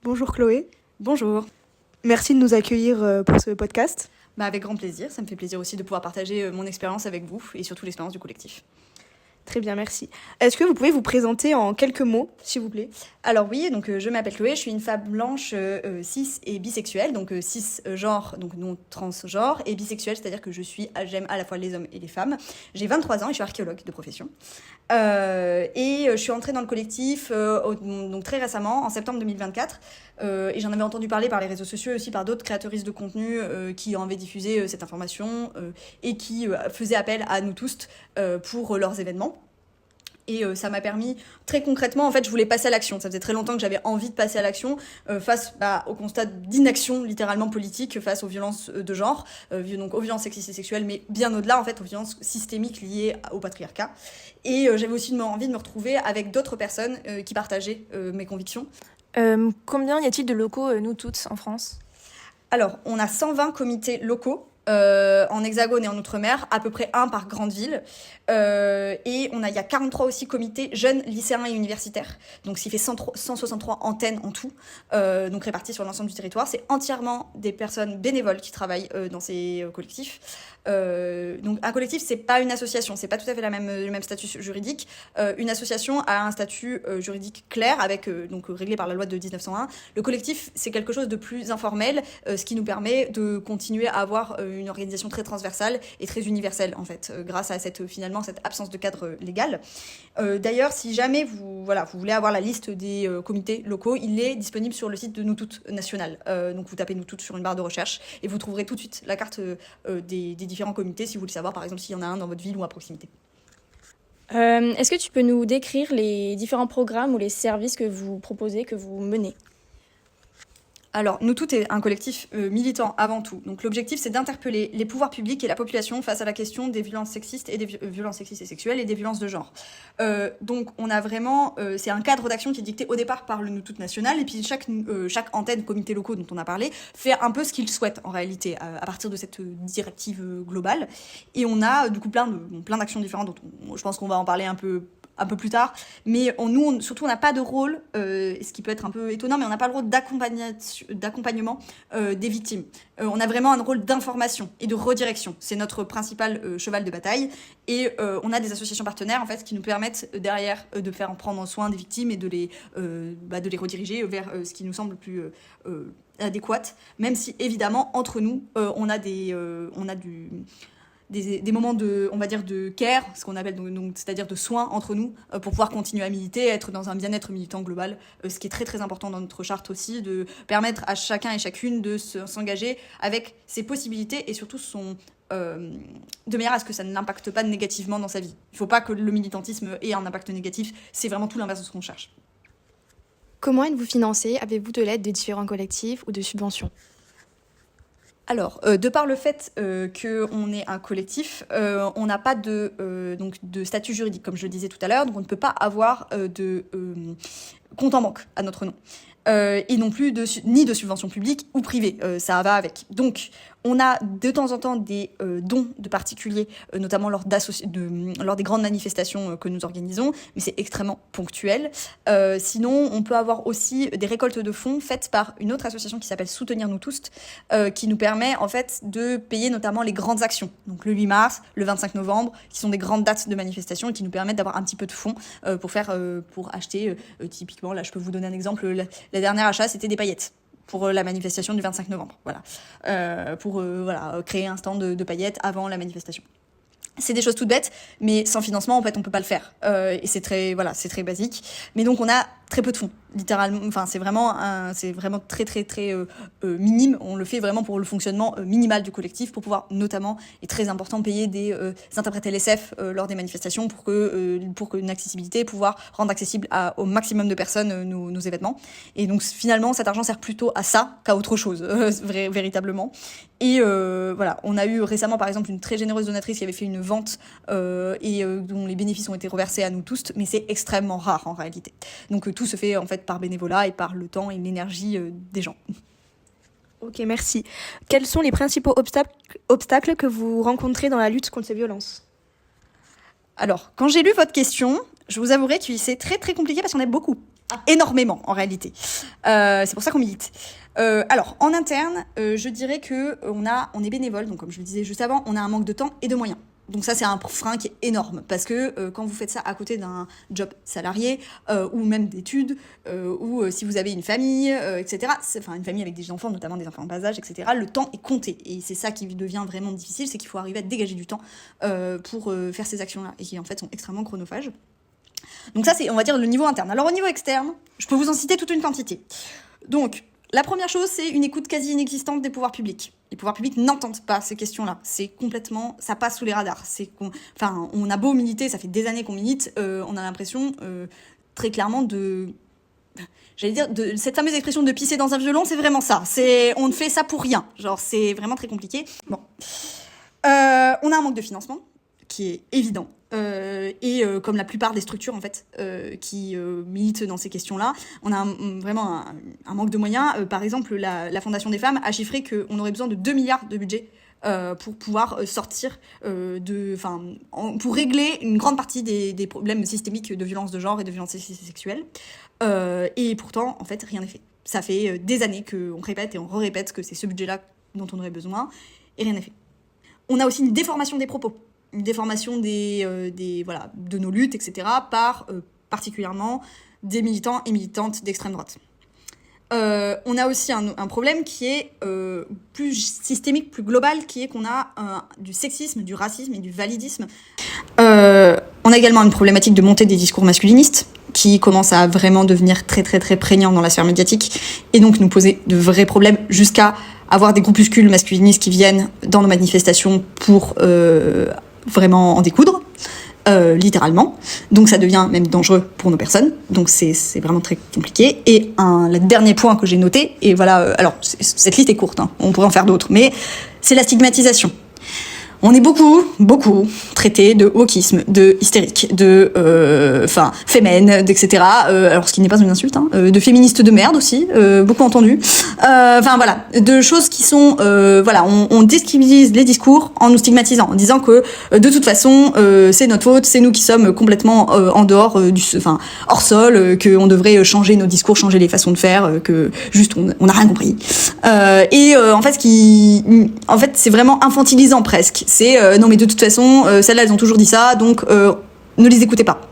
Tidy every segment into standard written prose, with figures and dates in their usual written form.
Bonjour Chloé, Bonjour. merci de nous accueillir pour ce podcast. Avec grand plaisir, ça me fait plaisir aussi de pouvoir partager mon expérience avec vous et surtout l'expérience du collectif. Très bien, merci. Est-ce que vous pouvez vous présenter en quelques mots, s'il vous plaît? Alors oui, donc je m'appelle Chloé, je suis une femme blanche cis et bisexuelle, donc cis genre, donc non transgenre, et bisexuelle, c'est-à-dire que j'aime à la fois les hommes et les femmes. J'ai 23 ans et je suis archéologue de profession. Je suis entrée dans le collectif donc très récemment, en septembre 2024, et j'en avais entendu parler par les réseaux sociaux et aussi par d'autres créatrices de contenu qui avaient diffusé cette information et qui faisaient appel à nous tous pour leurs événements. Et ça m'a permis, très concrètement, en fait, je voulais passer à l'action. Ça faisait très longtemps que j'avais envie de passer à l'action face au constat d'inaction, littéralement politique, face aux violences de genre, donc aux violences sexistes et sexuelles, mais bien au-delà, en fait, aux violences systémiques liées au patriarcat. Et j'avais aussi envie de me retrouver avec d'autres personnes qui partageaient mes convictions. Combien y a-t-il de locaux, nous toutes, en France ? Alors, on a 120 comités locaux. En Hexagone et en Outre-mer, à peu près un par grande ville. Et il y a 43 aussi comités jeunes, lycéens et universitaires. Donc, ce qui fait 163 antennes en tout, donc réparties sur l'ensemble du territoire. C'est entièrement des personnes bénévoles qui travaillent dans ces collectifs. Donc, un collectif, c'est pas une association, c'est pas tout à fait le même statut juridique. Une association a un statut juridique clair, donc réglé par la loi de 1901. Le collectif, c'est quelque chose de plus informel, ce qui nous permet de continuer à avoir une organisation très transversale et très universelle, en fait, grâce à cette absence de cadre légal. D'ailleurs, si jamais vous voulez avoir la liste des comités locaux, il est disponible sur le site de Nous Toutes National. Donc vous tapez Nous Toutes sur une barre de recherche et vous trouverez tout de suite la carte des différents comités si vous voulez savoir, par exemple, s'il y en a un dans votre ville ou à proximité. Est-ce que tu peux nous décrire les différents programmes ou les services que vous proposez, que vous menez ? Alors, Nous Toutes est un collectif militant avant tout. Donc l'objectif, c'est d'interpeller les pouvoirs publics et la population face à la question des violences sexistes et violences sexistes et sexuelles et des violences de genre. Donc on a vraiment, c'est un cadre d'action qui est dicté au départ par le Nous Toutes national, et puis chaque antenne, comité locaux dont on a parlé, fait un peu ce qu'il souhaite en réalité à partir de cette directive globale. Et on a du coup plein d'actions différentes dont je pense qu'on va en parler un peu plus tard, mais surtout on n'a pas de rôle, ce qui peut être un peu étonnant, mais on n'a pas le rôle d'accompagnement des victimes. On a vraiment un rôle d'information et de redirection. C'est notre principal cheval de bataille, et on a des associations partenaires en fait qui nous permettent derrière de faire prendre soin des victimes et de les rediriger vers ce qui nous semble plus adéquat, même si évidemment entre nous on a des moments de, on va dire, de care, ce qu'on appelle donc c'est-à-dire de soins entre nous, pour pouvoir continuer à militer, être dans un bien-être militant global, ce qui est très très important dans notre charte aussi, de permettre à chacun et chacune de s'engager avec ses possibilités et surtout de manière à ce que ça ne l'impacte pas négativement dans sa vie. Il ne faut pas que le militantisme ait un impact négatif, c'est vraiment tout l'inverse de ce qu'on cherche. Comment êtes-vous financé ? Avez-vous de l'aide de différents collectifs ou de subventions ? Alors, de par le fait qu'on est un collectif, on n'a pas de statut juridique, comme je le disais tout à l'heure, donc on ne peut pas avoir de compte en banque à notre nom. Et non plus ni de subventions publiques ou privées, ça va avec. Donc, on a de temps en temps des dons de particuliers, notamment lors des grandes manifestations que nous organisons, mais c'est extrêmement ponctuel. Sinon, on peut avoir aussi des récoltes de fonds faites par une autre association qui s'appelle Soutenir Nous Tous, qui nous permet en fait de payer notamment les grandes actions. Donc le 8 mars, le 25 novembre, qui sont des grandes dates de manifestation et qui nous permettent d'avoir un petit peu de fonds pour acheter, typiquement, là je peux vous donner un exemple, la dernière achat c'était des paillettes pour la manifestation du 25 novembre, pour créer un stand de paillettes avant la manifestation. C'est des choses toutes bêtes, mais sans financement, en fait, on peut pas le faire. Et c'est très basique. Mais donc, on a très peu de fonds, littéralement. Enfin, c'est vraiment très, très, très minime. On le fait vraiment pour le fonctionnement minimal du collectif, pour pouvoir notamment, et très important, payer des interprètes LSF lors des manifestations pour une accessibilité, pouvoir rendre accessible au maximum de personnes nos événements. Et donc, finalement, cet argent sert plutôt à ça qu'à autre chose, véritablement. Et on a eu récemment, par exemple, une très généreuse donatrice qui avait fait une vente dont les bénéfices ont été reversés à nous tous, mais c'est extrêmement rare en réalité. Donc tout se fait en fait par bénévolat et par le temps et l'énergie des gens. Ok, merci. Quels sont les principaux obstacles que vous rencontrez dans la lutte contre ces violences ? Alors, quand j'ai lu votre question, je vous avouerai que c'est très très compliqué parce qu'il y en a beaucoup. énormément en réalité. C'est pour ça qu'on milite. Alors, en interne, je dirais que on est bénévole, donc comme je le disais juste avant, on a un manque de temps et de moyens. Donc ça, c'est un frein qui est énorme, parce que quand vous faites ça à côté d'un job salarié, ou même d'études, ou si vous avez une famille, etc., enfin une famille avec des enfants, notamment des enfants en bas âge, etc., le temps est compté. Et c'est ça qui devient vraiment difficile, c'est qu'il faut arriver à dégager du temps pour faire ces actions-là, et qui en fait sont extrêmement chronophages. Donc ça, c'est, on va dire, le niveau interne. Alors au niveau externe, je peux vous en citer toute une quantité. Donc, la première chose, c'est une écoute quasi inexistante des pouvoirs publics. Les pouvoirs publics n'entendent pas ces questions-là. C'est complètement, ça passe sous les radars. On a beau militer, ça fait des années qu'on milite, on a l'impression très clairement de cette fameuse expression de pisser dans un violon, c'est vraiment ça. On ne fait ça pour rien. Genre, c'est vraiment très compliqué. Bon, on a un manque de financement qui est évident. Comme la plupart des structures en fait qui militent dans ces questions-là, on a vraiment un manque de moyens. Par exemple, la Fondation des femmes a chiffré qu'on aurait besoin de 2 milliards de budget pour pouvoir sortir pour régler une grande partie des problèmes systémiques de violence de genre et de violence sexuelle. Et pourtant, en fait, rien n'est fait. Ça fait des années qu'on répète et on répète que c'est ce budget-là dont on aurait besoin, et rien n'est fait. On a aussi une déformation des propos. Une déformation de nos luttes, etc., par particulièrement des militants et militantes d'extrême droite. On a aussi un problème qui est plus systémique, plus global, qui est qu'on a du sexisme, du racisme et du validisme. On a également une problématique de montée des discours masculinistes qui commence à vraiment devenir très très très prégnant dans la sphère médiatique et donc nous poser de vrais problèmes jusqu'à avoir des groupuscules masculinistes qui viennent dans nos manifestations pour vraiment en découdre, littéralement. Donc ça devient même dangereux pour nos personnes. Donc c'est vraiment très compliqué. Et le dernier point que j'ai noté, et voilà, alors cette liste est courte, hein, on pourrait en faire d'autres, mais c'est la stigmatisation. On est beaucoup traité de wokisme, de hystérique, de fémène, etc. Alors ce qui n'est pas une insulte, hein, de féministes de merde aussi, beaucoup entendu. Voilà, de choses qui sont, on décrédibilise les discours en nous stigmatisant, en disant que de toute façon c'est notre faute, c'est nous qui sommes complètement en dehors hors sol, que on devrait changer nos discours, changer les façons de faire, que juste on n'a rien compris. En fait, c'est vraiment infantilisant presque. C'est non mais de toute façon celles-là elles ont toujours dit ça, donc ne les écoutez pas.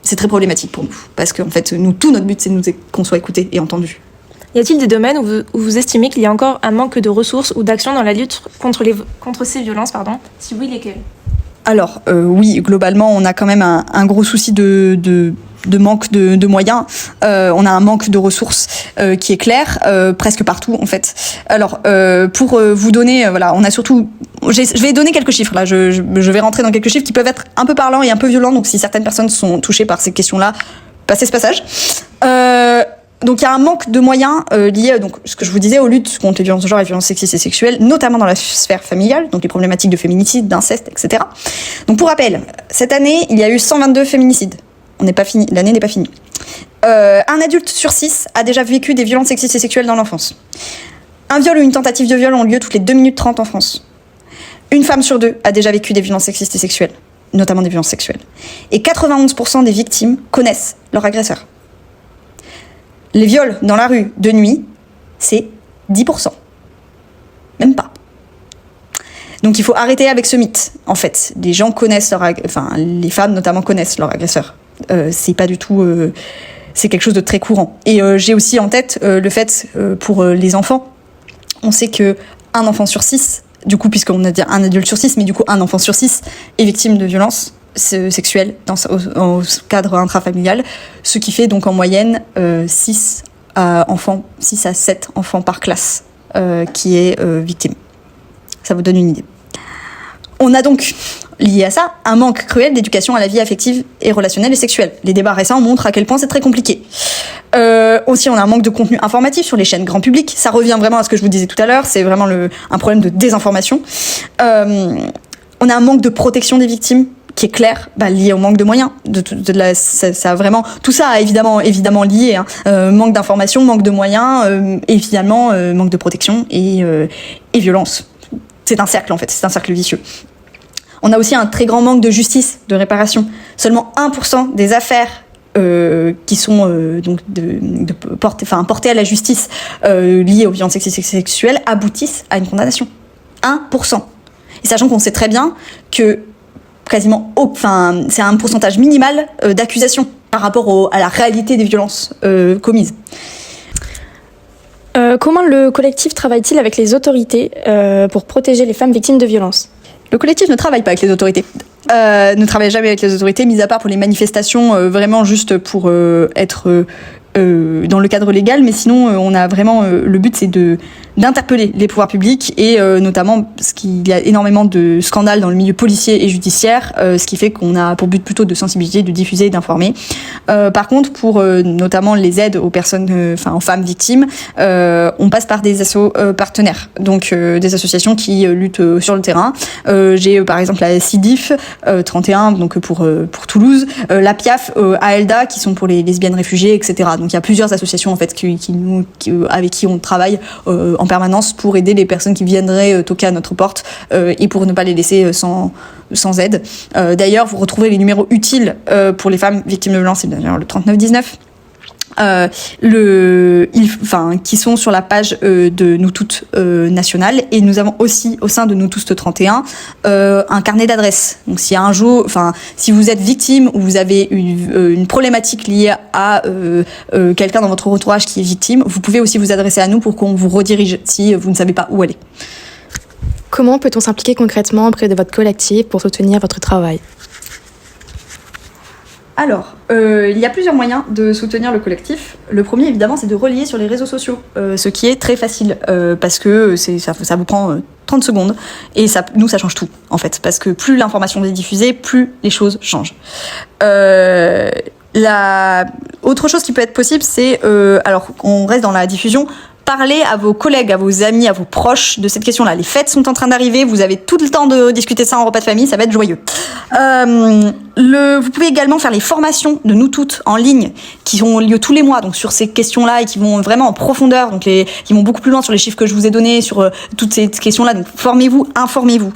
C'est très problématique pour nous parce qu'en fait tout notre but c'est qu'on soit écouté et entendu. Y a-t-il des domaines où vous estimez qu'il y a encore un manque de ressources ou d'action dans la lutte contre ces violences, Si oui, lesquelles? Alors oui, globalement on a quand même un gros souci de manque de moyens. On a un manque de ressources qui est clair presque partout en fait. Alors pour vous donner, on a surtout, je vais donner quelques chiffres là. Je vais rentrer dans quelques chiffres qui peuvent être un peu parlants et un peu violents. Donc si certaines personnes sont touchées par ces questions-là, passez ce passage. Donc il y a un manque de moyens lié, donc ce que je vous disais, aux luttes contre les violences de genre et les violences sexistes et sexuelles, notamment dans la sphère familiale, donc les problématiques de féminicide, d'inceste, etc. Donc pour rappel, cette année, il y a eu 122 féminicides. L'année n'est pas finie. Un adulte sur 6 a déjà vécu des violences sexistes et sexuelles dans l'enfance. Un viol ou une tentative de viol ont lieu toutes les 2 minutes 30 en France. Une femme sur 2 a déjà vécu des violences sexistes et sexuelles, notamment des violences sexuelles. Et 91% des victimes connaissent leur agresseur. Les viols dans la rue de nuit, c'est 10%. Même pas. Donc il faut arrêter avec ce mythe. En fait, les gens connaissent les femmes notamment connaissent leur agresseur. C'est pas du tout, c'est quelque chose de très courant. Et j'ai aussi en tête le fait pour les enfants, on sait que un enfant sur 6, du coup puisqu'on a dit un adulte sur 6, mais du coup un enfant sur 6 est victime de violences sexuelles au cadre intrafamilial, ce qui fait donc en moyenne 6 à 7 enfants par classe qui est victime. Ça vous donne une idée. On a donc, lié à ça, un manque cruel d'éducation à la vie affective et relationnelle et sexuelle. Les débats récents montrent à quel point c'est très compliqué. Aussi, on a un manque de contenu informatif sur les chaînes grand public. Ça revient vraiment à ce que je vous disais tout à l'heure, c'est vraiment un problème de désinformation. On a un manque de protection des victimes qui est clair, lié au manque de moyens. Ça vraiment, tout ça a évidemment lié. Manque d'information, manque de moyens, et finalement manque de protection et violence. C'est un cercle en fait, c'est un cercle vicieux. On a aussi un très grand manque de justice, de réparation. Seulement 1% des affaires qui sont donc portés à la justice liés aux violences sexuelles aboutissent à une condamnation. 1%. Et sachant qu'on sait très bien que c'est un pourcentage minimal d'accusation par rapport à la réalité des violences commises. Comment le collectif travaille-t-il avec les autorités pour protéger les femmes victimes de violences ? Le collectif ne travaille pas avec les autorités. Ne travaille jamais avec les autorités, mis à part pour les manifestations, vraiment juste pour être dans le cadre légal. Mais sinon, on a vraiment le but, c'est d'interpeller les pouvoirs publics et notamment parce qu'il y a énormément de scandales dans le milieu policier et judiciaire, ce qui fait qu'on a pour but plutôt de sensibiliser, de diffuser et d'informer. Par contre, pour notamment les aides aux personnes, aux femmes victimes, on passe par des assos partenaires, donc des associations qui luttent sur le terrain. J'ai par exemple la CIDIF 31, donc pour Toulouse, la PIAF, AELDA, qui sont pour les lesbiennes réfugiées, etc. Donc il y a plusieurs associations en fait avec qui on travaille en permanence pour aider les personnes qui viendraient toquer à notre porte et pour ne pas les laisser sans aide. D'ailleurs, vous retrouvez les numéros utiles pour les femmes victimes de violences, c'est d'ailleurs le 3919. Qui sont sur la page de Nous Toutes nationale, et nous avons aussi au sein de Nous Tous 31 un carnet d'adresses. Donc s'il y a un jour, si vous êtes victime ou vous avez une problématique liée à quelqu'un dans votre entourage qui est victime, vous pouvez aussi vous adresser à nous pour qu'on vous redirige si vous ne savez pas où aller. Comment peut-on s'impliquer concrètement auprès de votre collectif pour soutenir votre travail ? Alors, il y a plusieurs moyens de soutenir le collectif. Le premier, évidemment, c'est de relayer sur les réseaux sociaux, ce qui est très facile, parce que ça vous prend 30 secondes, et ça change tout, en fait, parce que plus l'information est diffusée, plus les choses changent. Autre chose qui peut être possible, c'est, alors on reste dans la diffusion, parlez à vos collègues, à vos amis, à vos proches de cette question-là. Les fêtes sont en train d'arriver, vous avez tout le temps de discuter ça en repas de famille, ça va être joyeux. Vous pouvez également faire les formations de Nous Toutes en ligne qui ont lieu tous les mois, donc sur ces questions-là, et qui vont vraiment en profondeur, donc qui vont beaucoup plus loin sur les chiffres que je vous ai donnés, sur toutes ces questions-là. Donc formez-vous, informez-vous.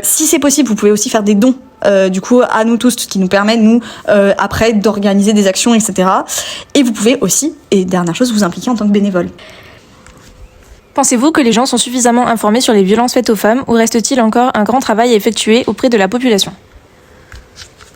Si c'est possible, vous pouvez aussi faire des dons. Du coup, à Nous Tous, ce qui nous permet, nous, après, d'organiser des actions, etc. Et vous pouvez aussi, et dernière chose, vous impliquer en tant que bénévole. Pensez-vous que les gens sont suffisamment informés sur les violences faites aux femmes, ou reste-t-il encore un grand travail à effectuer auprès de la population ?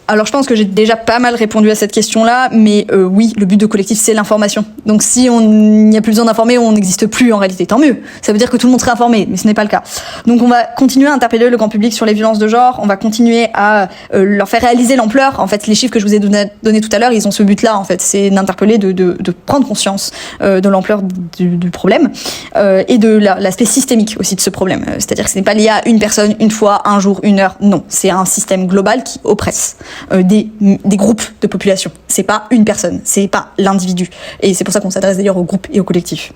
Alors je pense que j'ai déjà pas mal répondu à cette question-là, mais oui, le but de collectif, c'est l'information. Donc si on n'y a plus besoin d'informer, on n'existe plus en réalité, tant mieux. Ça veut dire que tout le monde serait informé, mais ce n'est pas le cas. Donc on va continuer à interpeller le grand public sur les violences de genre, on va continuer à leur faire réaliser l'ampleur. En fait, les chiffres que je vous ai donné tout à l'heure, ils ont ce but-là, en fait, c'est d'interpeller, de prendre conscience de l'ampleur du problème et de l'aspect systémique aussi de ce problème. C'est-à-dire que ce n'est pas lié à une personne, une fois, un jour, une heure, non. C'est un système global qui oppresse des groupes de population. C'est pas une personne, c'est pas l'individu. Et c'est pour ça qu'on s'adresse d'ailleurs aux groupes et aux collectifs.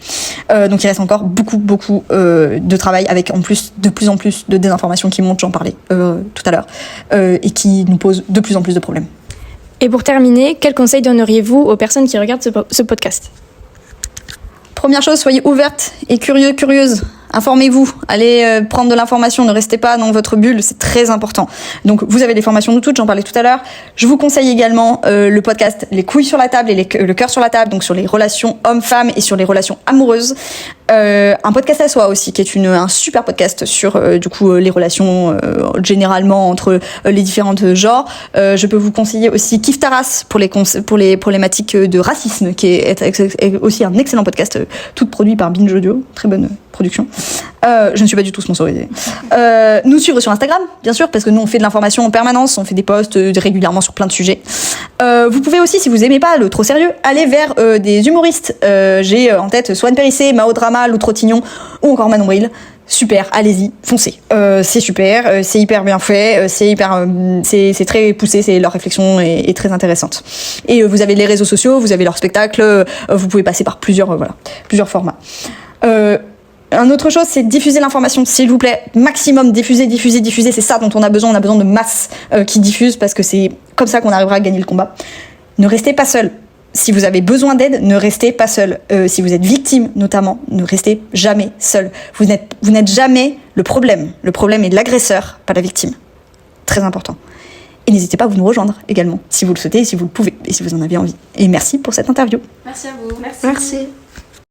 Donc il reste encore beaucoup de travail, avec en plus de plus en plus de désinformation qui monte, j'en parlais tout à l'heure, et qui nous pose de plus en plus de problèmes. Et pour terminer, quel conseil donneriez-vous aux personnes qui regardent ce podcast ? Première chose, soyez ouvertes et curieuse. Informez-vous, allez prendre de l'information, ne restez pas dans votre bulle, c'est très important. Donc vous avez des formations Nous Toutes, j'en parlais tout à l'heure. Je vous conseille également le podcast Les couilles sur la table et le cœur sur la table, donc sur les relations hommes-femmes et sur les relations amoureuses. Un podcast à soi aussi, qui est un super podcast sur les relations généralement entre les différents genres. Je peux vous conseiller aussi Kif Taras pour les problématiques de racisme, qui est aussi un excellent podcast, tout produit par Binge Audio, très bonne production. Je ne suis pas du tout sponsorisée. Nous suivre sur Instagram, bien sûr, parce que nous on fait de l'information en permanence, on fait des posts régulièrement sur plein de sujets. Vous pouvez aussi, si vous aimez pas le trop sérieux, aller vers des humoristes. J'ai en tête Swan Périssé, Mao Drama, Lou Trottignon ou encore Manon Bril. Super, allez-y, foncez. C'est super, c'est hyper bien fait, c'est très poussé, leur réflexion est très intéressante. Et vous avez les réseaux sociaux, vous avez leurs spectacles, vous pouvez passer par plusieurs formats. Une autre chose, c'est diffuser l'information, s'il vous plaît. Maximum, diffuser. C'est ça dont on a besoin de masse qui diffusent, parce que c'est comme ça qu'on arrivera à gagner le combat. Ne restez pas seul. Si vous avez besoin d'aide, ne restez pas seul. Si vous êtes victime, notamment, ne restez jamais seul. Vous n'êtes jamais le problème. Le problème est l'agresseur, pas la victime. Très important. Et n'hésitez pas à vous nous rejoindre également, si vous le souhaitez et si vous le pouvez, et si vous en avez envie. Et merci pour cette interview. Merci à vous. Merci.